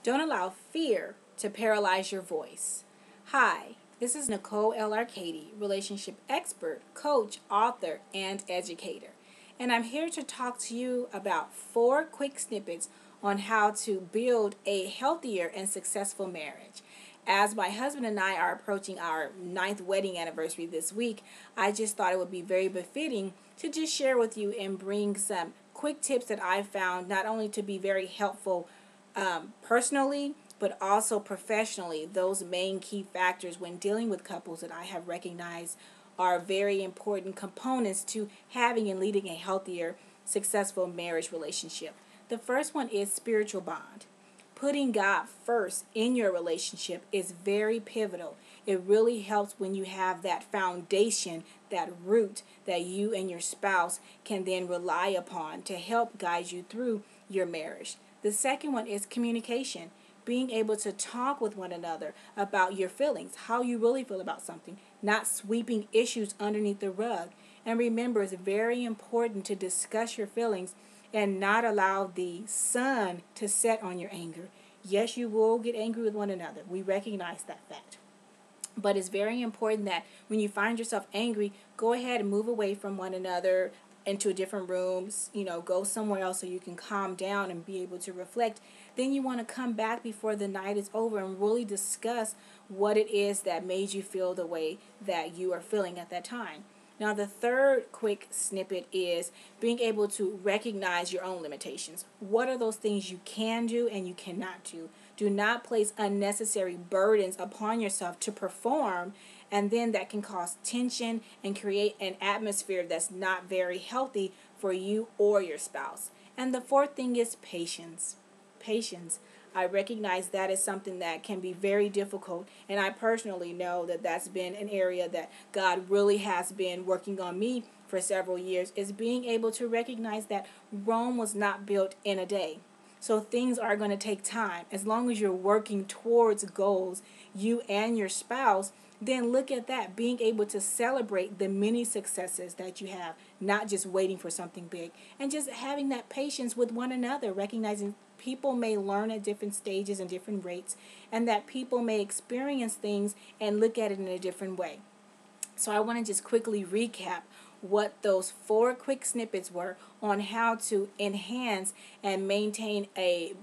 Don't allow fear to paralyze your voice. Hi, this is Nicole L. Arkadie, Relationship Expert, Coach, Author, and Educator. And I'm here to talk to you about 4 quick snippets on how to build a healthier and successful marriage. As my husband and I are approaching our 9th wedding anniversary this week, I just thought it would be very befitting to just share with you and bring some quick tips that I found not only to be very helpful personally, but also professionally, those main key factors when dealing with couples that I have recognized are very important components to having and leading a healthier, successful marriage relationship. The first one is spiritual bond. Putting God first in your relationship is very pivotal. It really helps when you have that foundation, that root that you and your spouse can then rely upon to help guide you through your marriage. The second one is communication. Being able to talk with one another about your feelings, how you really feel about something, not sweeping issues underneath the rug. And remember, it's very important to discuss your feelings and not allow the sun to set on your anger. Yes, you will get angry with one another. We recognize that fact. But it's very important that when you find yourself angry, go ahead and move away from one another into different rooms, go somewhere else so you can calm down and be able to reflect. Then you want to come back before the night is over and really discuss what it is that made you feel the way that you are feeling at that time. Now, the third quick snippet is being able to recognize your own limitations. What are those things you can do and you cannot do? Do not place unnecessary burdens upon yourself to perform, and then that can cause tension and create an atmosphere that's not very healthy for you or your spouse. And the fourth thing is patience. Patience. I recognize that is something that can be very difficult, and I personally know that that's been an area that God really has been working on me for several years, is being able to recognize that Rome was not built in a day. So things are going to take time. As long as you're working towards goals, you and your spouse, then look at that, being able to celebrate the many successes that you have, not just waiting for something big, and just having that patience with one another, recognizing people may learn at different stages and different rates, and that people may experience things and look at it in a different way. So I want to just quickly recap what those 4 quick snippets were on how to enhance and maintain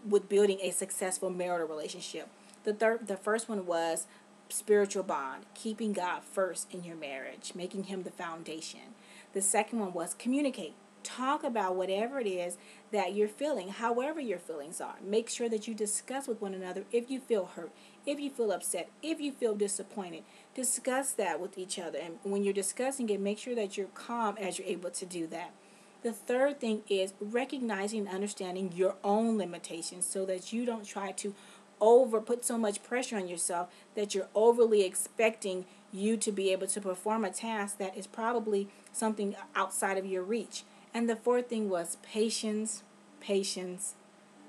with building a successful marital relationship. The first one was spiritual bond, keeping God first in your marriage, making him the foundation. The second one was communicate. Talk about whatever it is that you're feeling, however your feelings are. Make sure that you discuss with one another if you feel hurt, if you feel upset, if you feel disappointed. Discuss that with each other. And when you're discussing it, make sure that you're calm as you're able to do that. The third thing is recognizing and understanding your own limitations so that you don't try to put so much pressure on yourself that you're overly expecting you to be able to perform a task that is probably something outside of your reach. And the fourth thing was patience, patience.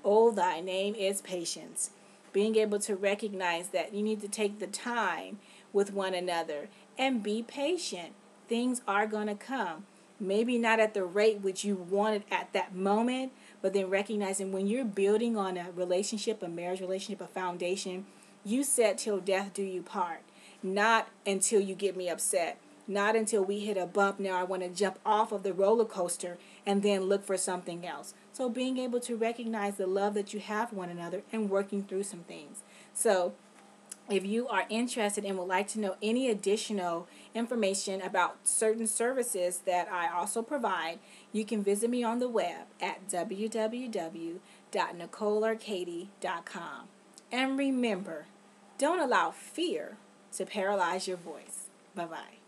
Oh, thy name is patience. Being able to recognize that you need to take the time with one another and be patient. Things are going to come. Maybe not at the rate which you wanted at that moment, but then recognizing when you're building on a relationship, a marriage relationship, a foundation, you said till death do you part. Not until you get me upset. Not until we hit a bump, now I want to jump off of the roller coaster and then look for something else. So being able to recognize the love that you have for one another and working through some things. So if you are interested and would like to know any additional information about certain services that I also provide, you can visit me on the web at www.nicolearkadie.com. And remember, don't allow fear to paralyze your voice. Bye-bye.